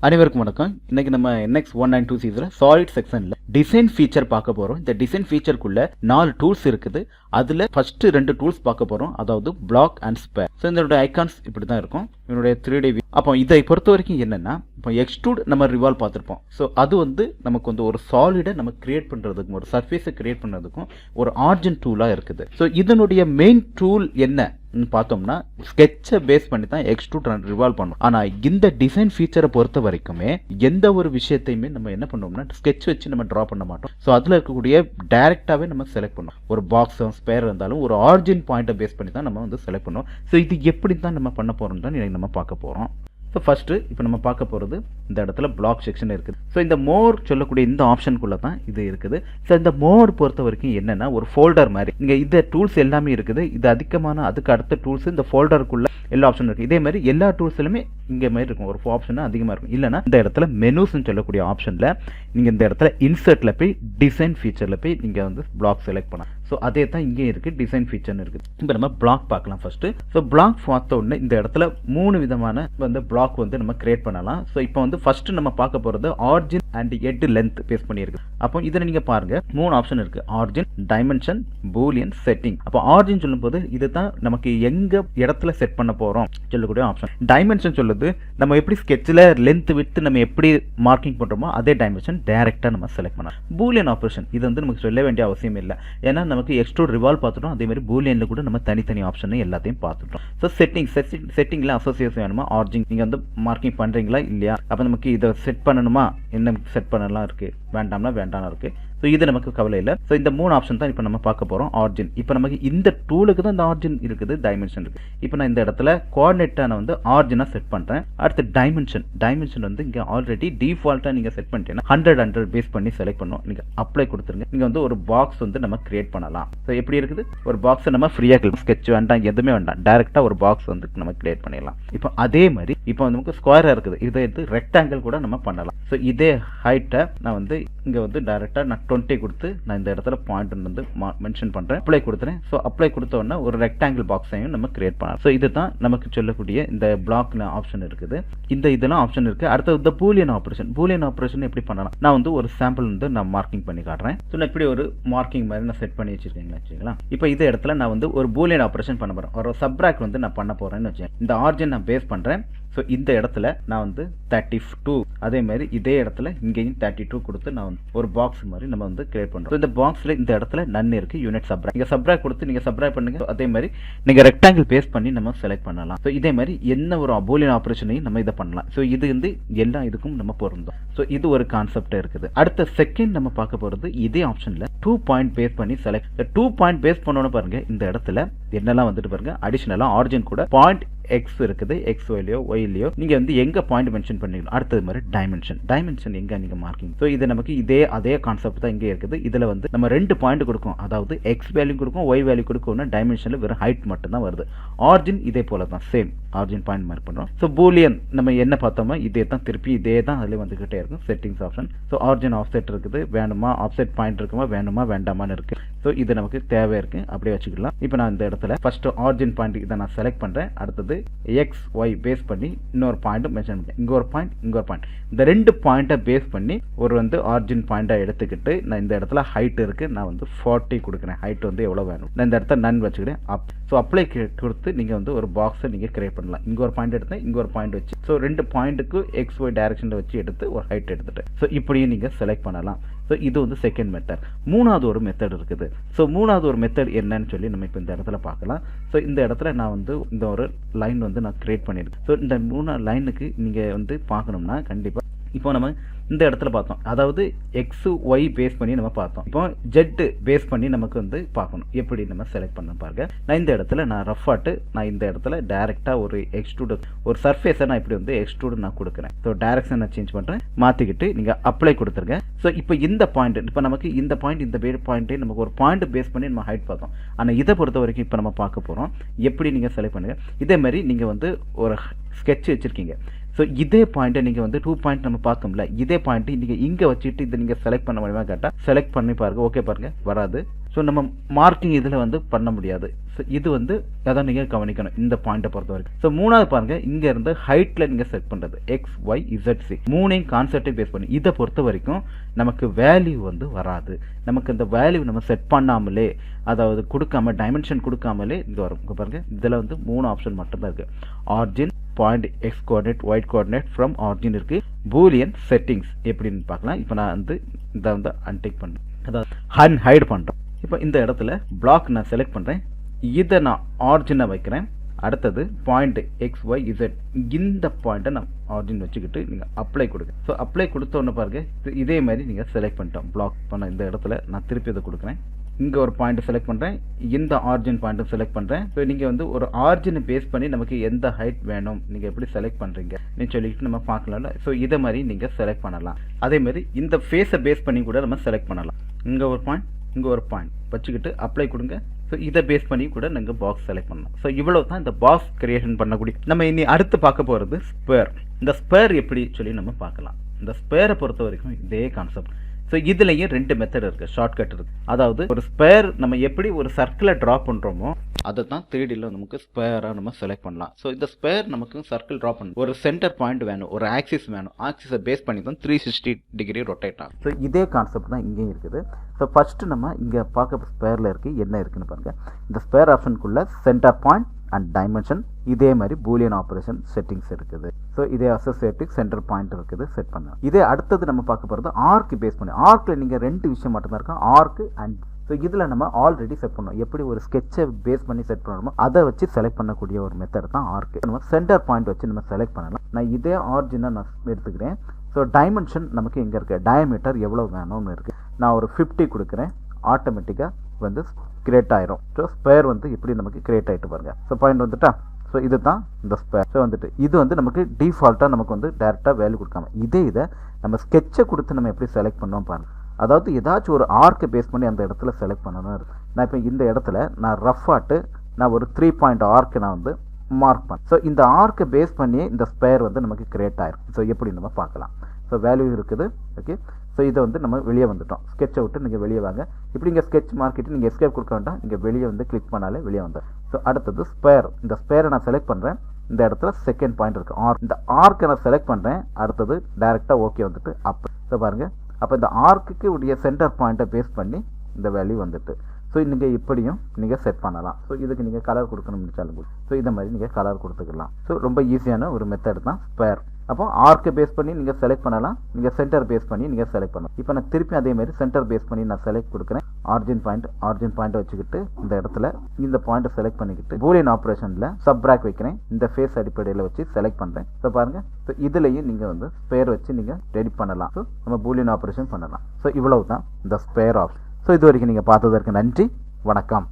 அனைவருக்கும் வணக்கம். இன்னைக்கு நம்ம NX 192 சீரிஸ்ல சாலிட் செக்ஷன்ல டிசைன் ஃபீச்சர் பார்க்க போறோம். இந்த டிசைன் ஃபீச்சருக்குள்ள 4 டூல்ஸ் இருக்குது. அதுல ஃபர்ஸ்ட் 2 டூல்ஸ் பார்க்க போறோம். அதாவது பிளாக் அண்ட் ஸ்பேர். ஸோ இதோட ஐகான்ஸ் இப்படி தான் இருக்கும். இதனுடைய 3D வியூ. அப்போ இதை பொறுத்த வரைக்கும் என்னன்னா, இப்போ எக்ஸ்ட்ரூட் நம்ம ரிவால்வ் பார்த்துருப்போம். ஸோ அது நமக்கு ஒரு சாலிடை நம்ம கிரியேட் பண்றதுக்கும் ஒரு சர்ஃபேஸை கிரியேட் பண்ணுறதுக்கும் ஒரு ஆர்ஜின் டூலாக இருக்குது. ஸோ இதனுடைய மெயின் டூல் என்ன பார்த்தோம்னா, ஸ்கெட்சை பேஸ் பண்ணி தான் எக்ஸ்ட்ரூட் ரிவால்வ் பண்ணும். ஆனால் இந்த டிசைன் ஃபீச்சரை பொறுத்த வரைக்குமே எந்த ஒரு விஷயத்தையுமே நம்ம என்ன பண்ணுவோம்னா, ஸ்கெட்ச் வச்சு நம்ம ட்ரா பண்ண மாட்டோம். ஸோ அதில் இருக்கக்கூடிய டைரக்டாகவே நம்ம செலக்ட் பண்ணோம். ஒரு பாக்ஸ் ஸ்பேர் இருந்தாலும் ஒரு ஆர்ஜின் பாயிண்ட்டை பேஸ் பண்ணி தான் நம்ம செலக்ட் பண்ணோம். ஸோ இது எப்படி தான் நம்ம பண்ண போகிறோம் தான் நம்ம பார்க்க போகிறோம். ஸோ ஃபஸ்ட்டு இப்போ நம்ம பார்க்க போகிறது இந்த இடத்துல பிளாக் செக்ஷன் இருக்குது. ஸோ இந்த மோர் சொல்லக்கூடிய இந்த ஆப்ஷனுக்குள்ளே தான் இது இருக்குது. ஸோ இந்த மோர் பொறுத்த வரைக்கும் என்னென்னா, ஒரு ஃபோல்டர் மாதிரி இங்கே இந்த டூல்ஸ் எல்லாமே இருக்குது. இது அதிகமான அதுக்கு அடுத்த டூல்ஸ் இந்த ஃபோல்டருக்குள்ளே எல்லா ஆப்ஷனும் இருக்குது. இதே மாதிரி எல்லா டூல்ஸ்லையுமே இங்கே மாதிரி இருக்கும். ஒரு ஆப்ஷன் அதிகமாக இருக்கும். இல்லைனா இந்த இடத்துல மெனூஸ்ன்னு சொல்லக்கூடிய ஆப்ஷனில் நீங்கள் இந்த இடத்துல இன்சர்ட்டில் போய் டிசைன் ஃபீச்சரில் போய் நீங்கள் பிளாக் செலக்ட் பண்ணலாம். ஸோ அதே தான் இங்கே இருக்குது, டிசைன் ஃபீச்சர்னு இருக்குது. இப்போ நம்ம பிளாக் பார்க்கலாம் ஃபர்ஸ்ட். ஸோ பிளாக் பார்த்த உடனே இந்த இடத்துல 3 விதமான பிளாக் நம்ம கிரியேட் பண்ணலாம். ஸோ இப்போ ஃபர்ஸ்ட் நம்ம பார்க்க போகிறது origin and edge length base பண்ணியிருக்கு. அப்போ இதில் நீங்கள் பாருங்க 3 ஆப்ஷன் இருக்குது. Origin, dimension, boolean, setting. அப்போ ஆர்ஜின் சொல்லும்போது இது தான் நமக்கு எங்க இடத்துல செட் பண்ண போகிறோம் சொல்லக்கூடிய ஆப்ஷன். டைமென்ஷன் சொல்லுது நம்ம எப்படி ஸ்கெட்சில் லென்த் விட்டு நம்ம எப்படி மார்க்கிங் பண்ணுறோமோ அதே டைமென்ஷன் டைரெக்டாக நம்ம செலக்ட் பண்ணலாம். பூலியன் ஆப்ரேஷன் இது நமக்கு சொல்ல வேண்டிய அவசியம் இல்லை. ஏன்னா நமக்கு எக்ஸ்ட்ரூட் ரிவால்வ் பார்த்துட்டோம். அதே மாதிரி பூலியனில் கூட நம்ம தனித்தனி ஆப்ஷன் எல்லாத்தையும் பார்த்துட்டோம். ஸோ செட்டிங்கில் அசோசியேஷன் வேணுமா, ஆர்ஜின் நீங்கள் மார்க்கிங் பண்ணுறீங்களா இல்லையா, அப்போ நமக்கு இதை செட் பண்ணணுமா, என்ன செட் பண்ணலாம் இருக்குது, வேண்டாம்னா வேண்டாம் இருக்குது. ஸோ இது நமக்கு கவலை இல்லை. ஸோ இந்த 3 ஆப்ஷன் தான் இப்போ நம்ம பார்க்க போகிறோம். ஆர்ஜின் இப்போ நமக்கு இந்த டூலுக்கு தான் இந்த ஆர்ஜின் இருக்குது, டைமென்ஷன் இருக்குது. இப்போ நான் இந்த இடத்துல கோஆர்டினேட்டை நான் ஆர்ஜினாக செட் பண்ணுறேன். அடுத்து டைமென்ஷன் இங்கே ஆல்ரெடி டிஃபால்ட்டாக நீங்கள் செட் பண்ணிட்டீங்கன்னா 100 பேஸ் பண்ணி செலக்ட் பண்ணுவோம். நீங்கள் அப்ளை கொடுத்துருங்க. நீங்கள் ஒரு பாக்ஸ் நம்ம கிரியேட் பண்ணலாம். ஸோ எப்படி இருக்குது, ஒரு பாக்ஸை நம்ம ஃப்ரீயாக ஸ்கெட்ச் வேண்டாம், எதுவுமே வேண்டாம், டேரெக்டாக ஒரு பாக்ஸ் நம்ம கிரியேட் பண்ணிடலாம். இப்போ அதே மாதிரி இப்போ நமக்கு ஸ்கொயராக இருக்குது, இதை எடுத்து ரெக்டாங்கிள் கூட நம்ம பண்ணலாம். ஸோ இதே ஹைட்டை நான் இங்கே டேரெக்டாக நான் 20 கொடுத்து நான் இந்த இடத்துல பாயிண்ட் மென்ஷன் பண்றேன். அப்ளை கொடுத்துறேன். ஸோ அப்ளை கொடுத்த உடனே ஒரு ரெக்டாங்கிள் பாக்ஸையும் நம்ம கிரியேட் பண்ணலாம். ஸோ இதுதான் நமக்கு சொல்லக்கூடிய இந்த பிளாக்ல ஆப்ஷன் இருக்குது. இதெல்லாம் ஆப்ஷன் இருக்கு. அடுத்து பூலியன் ஆப்ரேஷன் எப்படி பண்ணலாம், நான் ஒரு சாம்பிள் நான் மார்க்கிங் பண்ணி காட்டுறேன். ஸோ நான் இப்படி ஒரு மார்க்கிங் மாதிரி நான் செட் பண்ணி வச்சிருக்கேன் வச்சுக்கலாம். இப்போ இந்த இடத்துல நான் ஒரு பூலியன் ஆப்ரேஷன் பண்ண போறேன். ஒரு சப்ராக்ட் நான் பண்ண போறேன்னு வச்சேன். இந்த ஆர்ஜின் நான் பேஸ் பண்றேன். ஸோ இந்த இடத்துல நான் 32 அதே மாதிரி இதே இடத்துல இங்கேயும் 32 கொடுத்து நான் ஒரு பாக்ஸ் மாதிரி நம்ம கிரியேட் பண்ணுறோம். இந்த பாக்ஸில் இந்த இடத்துல நன் இருக்கு, யூனிட் சப்ராக்ட். நீங்கள் சப்ராக்ட் கொடுத்து நீங்கள் சப்ராக்ட் பண்ணுங்க. அதே மாதிரி நீங்கள் ரெக்டாங்கிள் பேஸ் பண்ணி நம்ம செலக்ட் பண்ணலாம். ஸோ இதே மாதிரி என்ன ஒரு பூலியன் ஆப்ரேஷனையும் நம்ம இதை பண்ணலாம். ஸோ இது எல்லா இதுக்கும் நம்ம பொருந்தோம். ஸோ இது ஒரு கான்செப்ட் இருக்குது. அடுத்த செகண்ட் நம்ம பார்க்க போகிறது இதே ஆப்ஷனில் 2 பாயிண்ட் பேஸ் பண்ணி செலக்ட். 2 பாயிண்ட் பேஸ் பண்ணோன்னு பாருங்க, இந்த இடத்துல என்னெல்லாம் பாருங்க, அடிஷனலாக ஆர்ஜின் கூட பாயிண்ட் எக்ஸ் இருக்குது, எக்ஸ் ஒய்லையோ ஒய்லையோ நீங்க எங்க பாயிண்ட் மென்ஷன் பண்ணிக்கலாம். அடுத்தது மாதிரி டைமென்ஷன் எங்க நீங்க மார்க்கிங். ஸோ இது நமக்கு அதே கான்செப்ட் தான் இங்கே இருக்குது. இதுல நம்ம 2 பாயிண்ட் கொடுக்கும், அதாவது எக்ஸ் வேல்யூ கொடுக்கும், ஒய் வேல்யூ கொடுக்கும். டைமென்ஷன்ல வெறும் ஹைட் மட்டும் தான் வருது. ஆர்ஜின் இதே போல தான், சேம் ஆர்ஜின் பாயிண்ட் மார்க் பண்றோம். ஸோ பூலியன் நம்ம என்ன பார்த்தோமோ இதே தான், திருப்பி இதே தான் அதுல வந்துகிட்டே இருக்கும். Settings option. So origin offset இருக்குது, வேணுமா ஆஃப்செட் பாயிண்ட் இருக்குமா, வேணுமா வேண்டாமான்னு இருக்கு. ஸோ இது நமக்கு தேவை இருக்கு, அப்படியே வச்சுக்கலாம். இப்போ நான் இந்த இடத்துல ஃபர்ஸ்ட் ஆர்ஜின் பாயிண்ட் இதை நான் செலக்ட் பண்றேன். அடுத்தது எக்ஸ் ஒய் பேஸ் பண்ணி இன்னொரு பாயிண்ட் மென்ஷன் பண்ணேன். இங்க ஒரு பாயிண்ட், இந்த 2 பாயிண்ட்டை பேஸ் பண்ணி ஒரு ஆர்ஜின் பாயிண்டா எடுத்துக்கிட்டு நான் இந்த இடத்துல ஹைட் இருக்கு, நான் 40 கொடுக்குறேன். ஹைட் எவ்வளவு வேணும், நான் இந்த இடத்துல நன் வச்சுக்கிறேன். ஸோ அப்ளை கொடுத்து நீங்க ஒரு பாக்ஸை நீங்க கிரியேட் பண்ணலாம். இங்க ஒரு பாயிண்ட் எடுத்தேன், இங்க ஒரு பாயிண்ட் வச்சு, ஸோ 2 பாயிண்ட்டுக்கு எக்ஸ் ஒய் டைரக்ஷன்ல வச்சு எடுத்து ஒரு ஹைட் எடுத்துட்டு ஸோ இப்படியும் நீங்க செலக்ட் பண்ணலாம். ஸோ இது செகண்ட் மெத்தட். மூணாவது ஒரு மெத்தட் இருக்குது. ஸோ மூணாவது ஒரு மெத்தட் என்னன்னு சொல்லி நம்ம இப்போ இந்த இடத்துல பார்க்கலாம். ஸோ இந்த இடத்துல நான் இந்த ஒரு லைன் நான் கிரியேட் பண்ணியிருக்கேன். ஸோ இந்த 3 லைனுக்கு நீங்க பார்க்கணும்னா கண்டிப்பா இப்போ நம்ம இந்த இடத்துல பார்த்தோம், அதாவது எக்ஸ் ஒய் பேஸ் பண்ணி நம்ம பார்த்தோம். இப்போ ஜெட் பேஸ் பண்ணி நமக்கு பார்க்கணும் எப்படி நம்ம செலக்ட் பண்ண பாருங்க. நான் இந்த இடத்துல நான் ரஃப் ஆட்டு நான் இந்த இடத்துல டைரக்டா ஒரு எக்ஸ்ட்ரூட் ஒரு சர்ஃபேஸை நான் இப்படி எக்ஸ்ட்ரூட் நான் கொடுக்குறேன். ஸோ டைரக்ஷன் நான் சேஞ்ச் பண்றேன், மாத்திக்கிட்டு நீங்க அப்ளை கொடுத்துருங்க. ஸோ இப்போ இந்த பாயிண்ட், இப்போ நமக்கு இந்த பாயிண்ட் இந்த பாயிண்டே நமக்கு ஒரு பாயிண்ட் பேஸ் பண்ணி நம்ம ஹைட் பார்த்தோம். ஆனால் இதை பொறுத்த வரைக்கும் இப்போ நம்ம பார்க்க போறோம் எப்படி நீங்க செலக்ட் பண்ணுங்க. இதே மாதிரி நீங்க ஒரு ஸ்கெட்ச் வச்சிருக்கீங்க. ஸோ இதே பாயிண்ட்டை நீங்கள் 2 பாயிண்ட் நம்ம பார்த்தோம்ல, இதே பாயிண்ட் நீங்கள் இங்கே வச்சுட்டு இதை நீங்கள் செலக்ட் பண்ண முடியுமா கேட்டால் செலக்ட் பண்ணி பாருங்க. ஓகே பாருங்க, வராது. ஸோ நம்ம மார்க்கிங் இதில் வந்து பண்ண முடியாது. ஸோ இது வந்து அதான் நீங்கள் கவனிக்கணும் இந்த பாயிண்ட்டை பொறுத்த வரைக்கும். ஸோ மூணாவது பாருங்கள், இங்கே இருந்து ஹைட்டில் நீங்கள் செட் பண்ணுறது எக்ஸ் ஒய் இசட் சி மூணையும் கான்செப்டை பேஸ் பண்ணி இதை பொறுத்த வரைக்கும் நமக்கு வேல்யூ வந்து வராது. நமக்கு இந்த வேல்யூ நம்ம செட் பண்ணாமலே, அதாவது கொடுக்காம டைமென்ஷன் கொடுக்காமலே இது வரும். இங்கே பாருங்கள், இதில் வந்து 3 ஆப்ஷன் மட்டும்தான் இருக்குது. Origin, point X coordinate, Y coordinate, from origin இருக்குது. பூலியன் செட்டிங்ஸ் எப்படின்னு பார்க்கலாம். இப்போ நான் வந்து இதை வந்து அன்டிக் பண்ணுறேன், அதாவது ஹைட் பண்ணுறேன். இப்போ இந்த இடத்துல பிளாக் நான் செலக்ட் பண்ணுறேன், இதை நான் ஆர்ஜினை வைக்கிறேன். அடுத்தது பாயிண்ட் எக்ஸ் ஒய் இசட், இந்த பாயிண்ட்டை நான் ஆர்ஜின் வச்சுக்கிட்டு நீங்கள் அப்ளை கொடுங்க. ஸோ அப்ளை கொடுத்தோன்னு பாருங்கள், இதே மாதிரி நீங்கள் செலக்ட் பண்ணிட்டோம். பிளாக் பண்ண இந்த இடத்துல நான் திருப்பி இதை கொடுக்குறேன். இங்கே ஒரு பாயிண்ட் செலக்ட் பண்ணுறேன், இந்த ஆர்ஜின் பாயிண்ட்டை செலக்ட் பண்ணுறேன். ஸோ நீங்கள் வந்து ஒரு ஆர்ஜினை பேஸ் பண்ணி நமக்கு எந்த ஹைட் வேணும் நீங்கள் எப்படி செலக்ட் பண்ணுறீங்க நீ சொல்லிட்டு நம்ம பார்க்கலாம்ல. ஸோ இதை மாதிரி நீங்கள் செலக்ட் பண்ணலாம். அதே மாதிரி இந்த ஃபேஸை பேஸ் பண்ணி கூட நம்ம செலக்ட் பண்ணலாம். இங்கே ஒரு பாயிண்ட், இங்கே ஒரு பாயிண்ட் வச்சுக்கிட்டு அப்ளை கொடுங்க. ஸோ இதை பேஸ் பண்ணி கூட நீங்கள் பாக்ஸ் செலக்ட் பண்ணலாம். ஸோ இவ்வளோ தான் இந்த பாக்ஸ் கிரியேஷன் பண்ணக்கூடிய. நம்ம இனி அடுத்து பார்க்க போகிறது ஸ்பேர். இந்த ஸ்பேர் எப்படி சொல்லி நம்ம பார்க்கலாம். இந்த ஸ்பேரை பொறுத்த வரைக்கும் இதே கான்செப்ட். ஸோ இதுலேயும் 2 மெத்தட் இருக்குது, ஷார்ட்கட் இருக்குது. அதாவது ஒரு ஸ்பேர் நம்ம எப்படி ஒரு சர்க்கிளை ட்ரா பண்ணுறோமோ அதை தான் 3Dயில் நமக்கு ஸ்பேராக நம்ம செலக்ட் பண்ணலாம். ஸோ இந்த ஸ்பேர் நமக்கு சர்க்கிள் ட்ரா பண்ணணும், ஒரு சென்டர் பாயிண்ட் வேணும், ஒரு ஆக்சிஸ் வேணும். ஆக்சிஸை பேஸ் பண்ணி தான் 360 டிகிரி ரொட்டேட் ஆகும். ஸோ இதே கான்செப்ட் தான் இங்கேயும் இருக்குது. ஸோ ஃபஸ்ட்டு நம்ம இங்கே பார்க்க ஸ்பேரில் இருக்குது என்ன இருக்குன்னு பாருங்கள். இந்த ஸ்பேர் ஆப்ஷனுக்குள்ளே சென்டர் பாயிண்ட் அண்ட் டைமென்ஷன், இதே மாதிரி பூலியன் ஆப்ரேஷன் செட்டிங்ஸ் இருக்குது. ஸோ இதே அசோசியேட்டிவ் சென்டர் பாயிண்ட் இருக்குது, செட் பண்ணலாம். இதே அடுத்தது நம்ம பார்க்க போகிறது ஆர்க் பேஸ் பண்ணி. ஆர்க்கில் நீங்கள் 2 விஷயம் மட்டும்தான் இருக்கும், ஆர்க் அண்ட். ஸோ இதில் நம்ம ஆல்ரெடி செட் பண்ணோம், எப்படி ஒரு ஸ்கெட்சை பேஸ் பண்ணி செட் பண்ணணுமோ அதை வச்சு செலக்ட் பண்ணக்கூடிய ஒரு மெத்தட் தான் ஆர்க். நம்ம சென்டர் பாயிண்ட் வச்சு நம்ம செலக்ட் பண்ணலாம். நான் இதே ஆர்ஜினை நான் எடுத்துக்கிறேன். ஸோ டைமென்ஷன் நமக்கு எங்கே இருக்குது, டயமீட்டர் எவ்வளோ வேணும்னு இருக்குது. நான் ஒரு 50 கொடுக்குறேன், ஆட்டோமேட்டிக்காக வந்து கிரியேட் ஆயிரும். ஸோ ஸ்பேர் வந்து இப்படி நமக்கு கிரியேட் ஆகிட்டு பாருங்க. ஸோ பாயிண்ட் வந்துட்டா. ஸோ இது தான் இந்த ஸ்பேர். ஸோ வந்துட்டு இது வந்து நமக்கு டிஃபால்ட்டாக நமக்கு வந்து டேரெக்டாக வேல்யூ கொடுக்காம இதை நம்ம ஸ்கெட்சை கொடுத்து நம்ம எப்படி செலக்ட் பண்ணோம் பாருங்க. அதாவது ஏதாச்சும் ஒரு ஆர்க்கை பேஸ் பண்ணி அந்த இடத்துல செலக்ட் பண்ணணும் இருக்கு. நான் இப்போ இந்த இடத்துல நான் ரஃப் ஆட்டு நான் ஒரு 3 பாயிண்ட் ஆர்க்கு நான் வந்து மார்க் பண்ணேன். ஸோ இந்த ஆர்க்கை பேஸ் பண்ணி இந்த ஸ்பேர் வந்து நமக்கு கிரியேட் ஆயிரும். ஸோ எப்படி நம்ம பார்க்கலாம். ஸோ வேல்யூ இருக்குது. ஓகே, ஸோ இதை வந்து நம்ம வெளியே வந்துட்டோம். ஸ்கெட்சை விட்டு நீங்கள் வெளியே வாங்க. இப்படி இங்கே ஸ்கெட்ச் மார்க்கிட்டு நீங்கள் எஸ்கேப் கொடுக்க வேண்டாம், இங்கே வெளியே வந்து கிளிக் பண்ணாலே வெளியே வந்தோம். ஸோ அடுத்தது ஸ்பேர். இந்த ஸ்பேரை நான் செலக்ட் பண்ணுறேன். இந்த இடத்துல செகண்ட் பாயிண்ட் இருக்குது ஆர்க். இந்த ஆர்க்கை நான் செலக்ட் பண்ணுறேன். அடுத்தது டேரெக்டாக ஓகே வந்துட்டு அப். ஸோ பாருங்கள், அப்போ இந்த ஆர்க்குக்கு உடைய சென்டர் பாயிண்ட்டை பேஸ் பண்ணி இந்த வேல்யூ வந்துட்டு. ஸோ நீங்கள் இப்படியும் நீங்கள் செட் பண்ணலாம். ஸோ இதுக்கு நீங்கள் கலர் கொடுக்கணும்னு நினச்சாலும் ஸோ இந்த மாதிரி நீங்கள் கலர் கொடுத்துக்கலாம். ஸோ ரொம்ப ஈஸியான ஒரு மெத்தட் தான் ஸ்பேர். அப்போ ஆர்க்கை பேஸ் பண்ணி நீங்கள் செலக்ட் பண்ணலாம், நீங்கள் சென்டர் பேஸ் பண்ணி நீங்கள் செலக்ட் பண்ணலாம். இப்போ நான் திருப்பி அதே மாதிரி சென்டர் பேஸ் பண்ணி நான் செலக்ட் கொடுக்குறேன். ஆர்ஜின் பாயிண்ட் வச்சுக்கிட்டு இந்த இடத்துல இந்த பாயிண்ட்டை செலக்ட் பண்ணிக்கிட்டு பூலியன் ஆப்ரேஷனில் சப்ராக் வைக்கிறேன். இந்த ஃபேஸ் அடிப்படையில் வச்சு செலக்ட் பண்ணுறேன். ஸோ பாருங்கள், ஸோ இதுலேயும் நீங்கள் வந்து ஸ்பேர் வச்சு நீங்கள் ரெடி பண்ணலாம். ஸோ நம்ம பூலியன் ஆப்ரேஷன் பண்ணலாம். ஸோ இவ்வளவு தான் இந்த ஸ்பேர் ஆப்ஷன். ஸோ இது வரைக்கும் நீங்கள் பார்த்ததற்கு நன்றி, வணக்கம்.